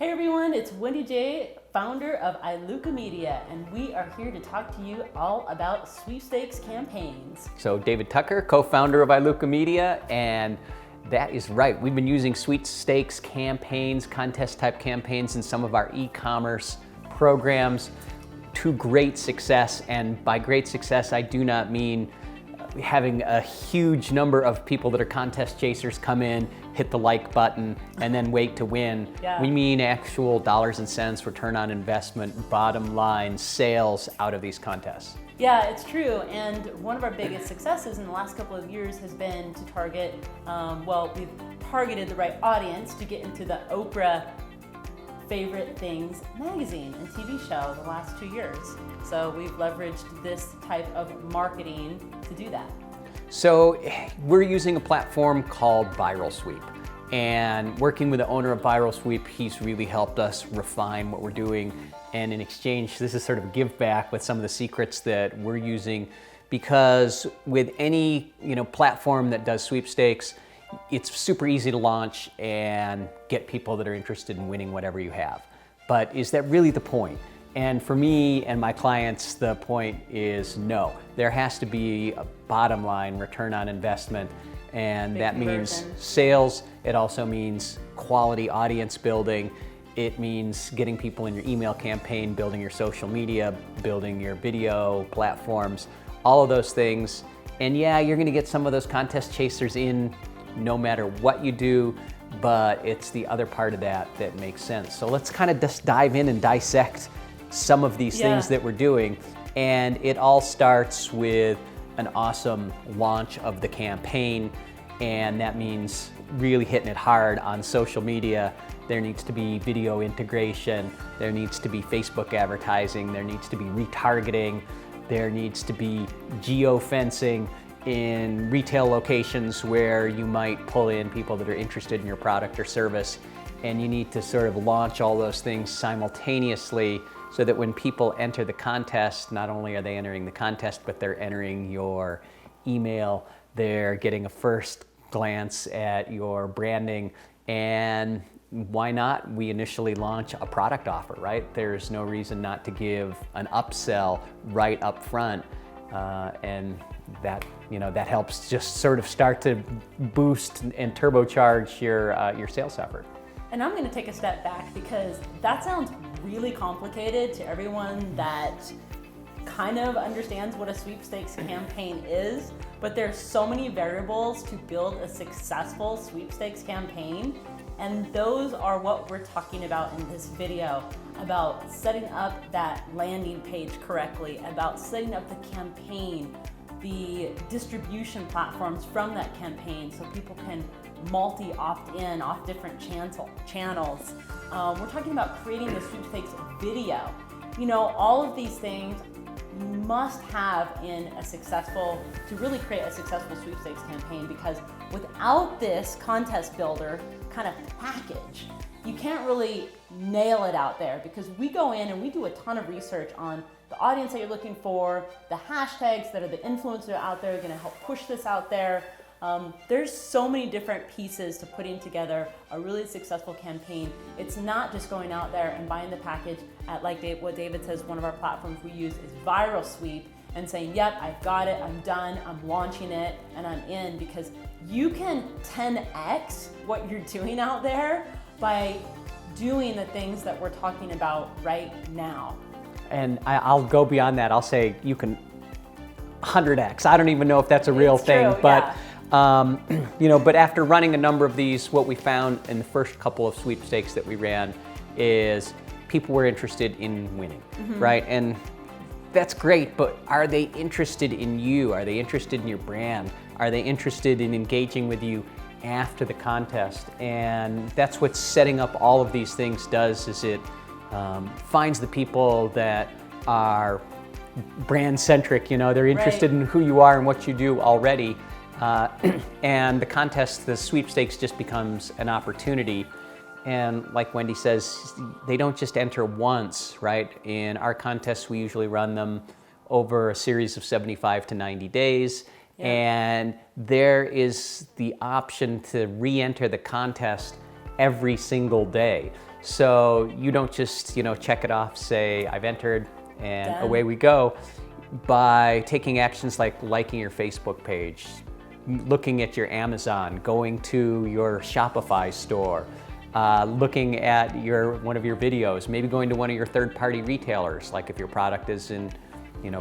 Hey everyone, it's Wendy J, founder of iLuca Media, and we are here to talk to you all about sweepstakes campaigns. So David Tucker, co-founder of iLuca Media, and that is right. We've been using sweepstakes campaigns, contest type campaigns in some of our e-commerce programs to great success. And by great success, I do not mean having a huge number of people that are contest chasers come in, hit the like button, and then wait to win. Yeah. We mean actual dollars and cents, return on investment, bottom line, sales out of these contests. Yeah, it's true. And one of our biggest successes in the last couple of years has been to target, we've targeted the right audience to get into the Oprah Favorite Things magazine and TV show the last 2 years. So we've leveraged this type of marketing to do that. So we're using a platform called Viral Sweep, and working with the owner of Viral Sweep, he's really helped us refine what we're doing. And in exchange, this is sort of a give back with some of the secrets that we're using, because with any platform that does sweepstakes, it's super easy to launch and get people that are interested in winning whatever you have. But is that really the point? And for me and my clients, the point is no. There has to be a bottom line return on investment, and that means sales. It also means quality audience building. It means getting people in your email campaign, building your social media, building your video platforms, all of those things. And yeah, you're gonna get some of those contest chasers in no matter what you do, but it's the other part of that that makes sense. So let's kind of just dive in and dissect some of these things that we're doing. And it all starts with an awesome launch of the campaign. And that means really hitting it hard on social media. There needs to be video integration. There needs to be Facebook advertising. There needs to be retargeting. There needs to be geofencing in retail locations where you might pull in people that are interested in your product or service. And you need to sort of launch all those things simultaneously, so that when people enter the contest, not only are they entering the contest, but they're entering your email, they're getting a first glance at your branding. And why not? We initially launch a product offer, right? There's no reason not to give an upsell right up front. And that helps just sort of start to boost and turbocharge your sales effort. And I'm going to take a step back, because that sounds really complicated to everyone that kind of understands what a sweepstakes campaign is, but there's so many variables to build a successful sweepstakes campaign. And those are what we're talking about in this video, about setting up that landing page correctly, about setting up the campaign, the distribution platforms from that campaign so people can multi-opt-in off different channels. We're talking about creating the sweepstakes video. All of these things you must have to really create a successful sweepstakes campaign, because without this contest builder kind of package, you can't really nail it out there, because we go in and we do a ton of research on the audience that you're looking for, the hashtags that are the influencers out there are going to help push this out there. There's so many different pieces to putting together a really successful campaign. It's not just going out there and buying the package at, what David says, one of our platforms we use is Viral Sweep, and saying, yep, I've got it, I'm done, I'm launching it, and I'm in. Because you can 10x what you're doing out there by doing the things that we're talking about right now. And I'll go beyond that. I'll say you can 100x. I don't even know if that's a real thing, but but after running a number of these, what we found in the first couple of sweepstakes that we ran is people were interested in winning, right? And that's great, but are they interested in you? Are they interested in your brand? Are they interested in engaging with you after the contest? And that's what setting up all of these things does, is it finds the people that are brand centric, they're interested in who you are and what you do already. And the contest, the sweepstakes, just becomes an opportunity. And like Wendy says, they don't just enter once, right? In our contests, we usually run them over a series of 75 to 90 days. Yeah. And there is the option to re-enter the contest every single day. So you don't just, check it off, say, I've entered, and Done. away we go. By taking actions like liking your Facebook page, looking at your Amazon, going to your Shopify store, looking at one of your videos, maybe going to one of your third-party retailers, like if your product is in,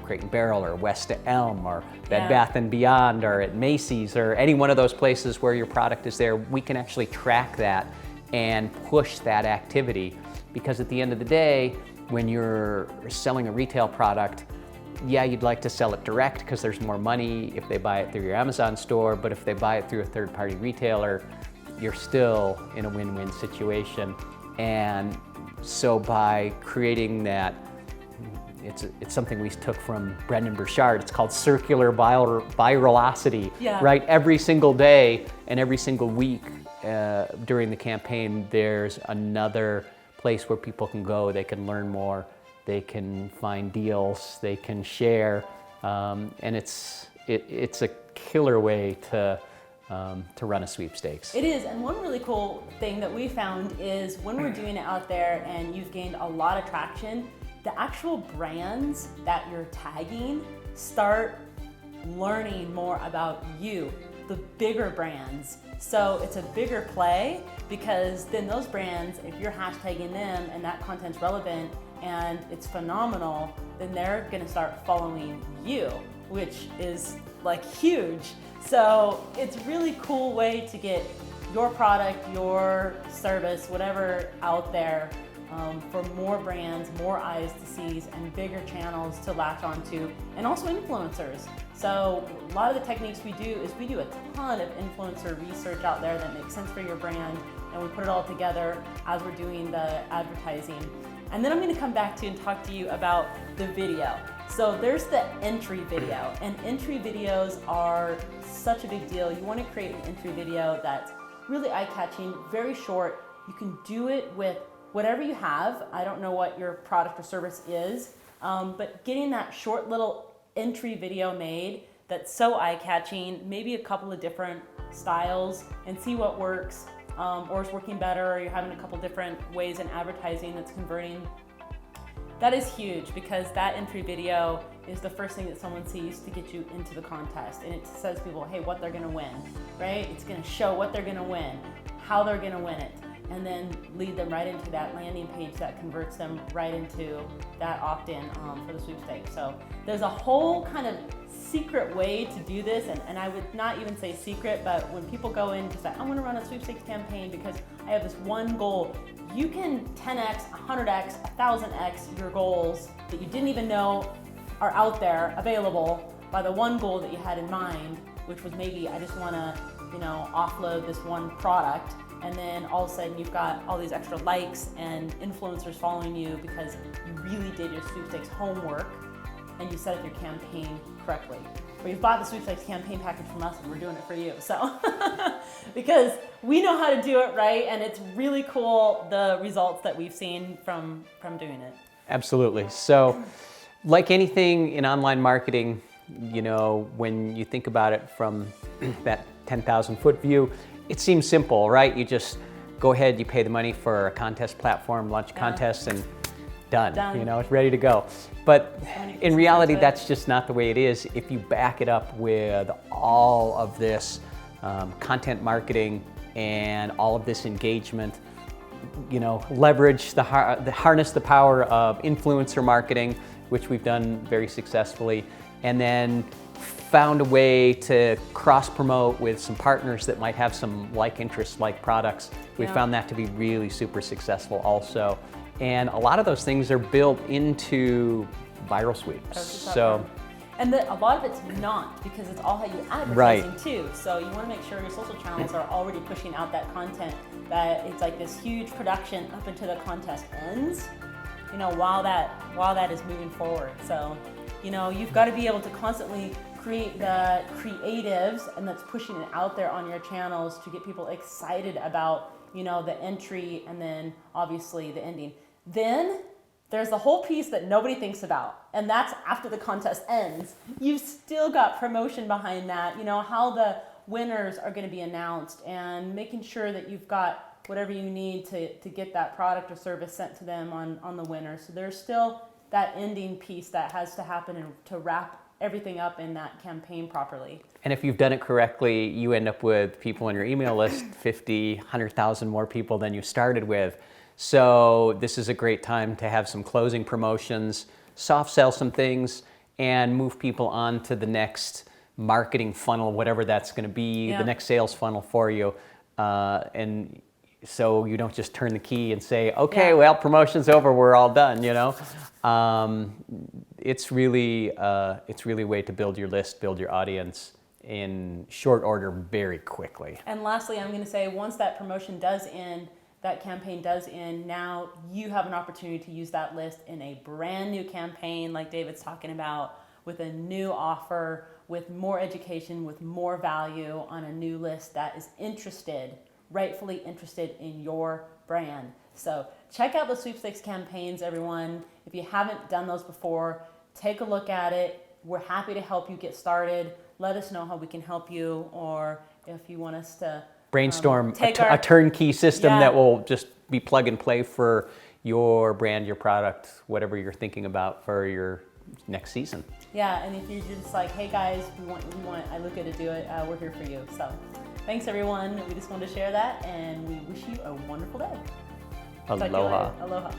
Crate and Barrel or West Elm or Bed Bath & Beyond or at Macy's or any one of those places where your product is there, we can actually track that and push that activity. Because at the end of the day, when you're selling a retail product, yeah, you'd like to sell it direct because there's more money if they buy it through your Amazon store, but if they buy it through a third-party retailer, you're still in a win-win situation. And so by creating that, it's something we took from Brendan Burchard. It's called circular viralocity, right? Every single day and every single week during the campaign, there's another place where people can go. They can learn more, they can find deals, they can share, and it's a killer way to run a sweepstakes. It is, and one really cool thing that we found is when we're doing it out there and you've gained a lot of traction, the actual brands that you're tagging start learning more about you, the bigger brands. So it's a bigger play because then those brands, if you're hashtagging them and that content's relevant and it's phenomenal, then they're gonna start following you, which is like huge. So it's a really cool way to get your product, your service, whatever out there for more brands, more eyes to seize, and bigger channels to latch onto, and also influencers. So a lot of the techniques we do is we do a ton of influencer research out there that makes sense for your brand, and we put it all together as we're doing the advertising. And then I'm going to come back to you and talk to you about the video. So there's the entry video, and entry videos are such a big deal. You want to create an entry video that's really eye-catching, very short. You can do it with whatever you have. I don't know what your product or service is, but getting that short little entry video made that's so eye-catching, maybe a couple of different styles, and see what works, or is working better, or you're having a couple different ways in advertising that's converting. That is huge because that entry video is the first thing that someone sees to get you into the contest, and it says to people, hey, what they're gonna win, right? It's gonna show what they're gonna win, how they're gonna win it, and then lead them right into that landing page that converts them right into that opt-in for the sweepstakes. So there's a whole kind of secret way to do this, and I would not even say secret, but when people go in to say, I'm gonna run a sweepstakes campaign because I have this one goal, you can 10x, 100x, 1000x your goals that you didn't even know are out there available by the one goal that you had in mind, which was maybe I just wanna, offload this one product. And then all of a sudden you've got all these extra likes and influencers following you because you really did your sweepstakes homework and you set up your campaign correctly. Or you've bought the sweepstakes campaign package from us and we're doing it for you. So, because we know how to do it right, and it's really cool the results that we've seen from doing it. Absolutely. So, like anything in online marketing, when you think about it from that 10,000 foot view, it seems simple, right? You just go ahead, you pay the money for a contest platform, launch a contest, and done. It's ready to go. But in reality, that's just not the way it is. If you back it up with all of this content marketing and all of this engagement, leverage harness the power of influencer marketing, which we've done very successfully, and then found a way to cross-promote with some partners that might have some like interests, like products. We found that to be really super successful also. And a lot of those things are built into Viral Sweeps. So, and a lot of it's not, because it's all how you advertising too. So you want to make sure your social channels are already pushing out that content, that it's like this huge production up until the contest ends, while that is moving forward. So, you've got to be able to constantly create the creatives, and that's pushing it out there on your channels to get people excited about, the entry and then obviously the ending. Then there's the whole piece that nobody thinks about, and that's after the contest ends. You've still got promotion behind that, how the winners are going to be announced, and making sure that you've got whatever you need to get that product or service sent to them on the winner. So there's still that ending piece that has to happen and to wrap everything up in that campaign properly. And if you've done it correctly, you end up with people on your email list, 50, 100,000 more people than you started with. So this is a great time to have some closing promotions, soft sell some things, and move people on to the next marketing funnel, whatever that's going to be, the next sales funnel for you. And so you don't just turn the key and say, okay, well, promotion's over, we're all done, you know. It's really a way to build your list, build your audience in short order very quickly. And lastly, I'm going to say once that promotion does end, that campaign does end, now you have an opportunity to use that list in a brand new campaign like David's talking about, with a new offer, with more education, with more value on a new list that is rightfully interested in your brand. So check out the Sweepstakes campaigns, everyone. If you haven't done those before, take a look at it. We're happy to help you get started. Let us know how we can help you, or if you want us to brainstorm a turnkey system that will just be plug and play for your brand, your product, whatever you're thinking about for your next season. Yeah, and if you're just like, hey guys, I look good to do it, we're here for you. So thanks everyone. We just wanted to share that, and we wish you a wonderful day. Aloha. Aloha.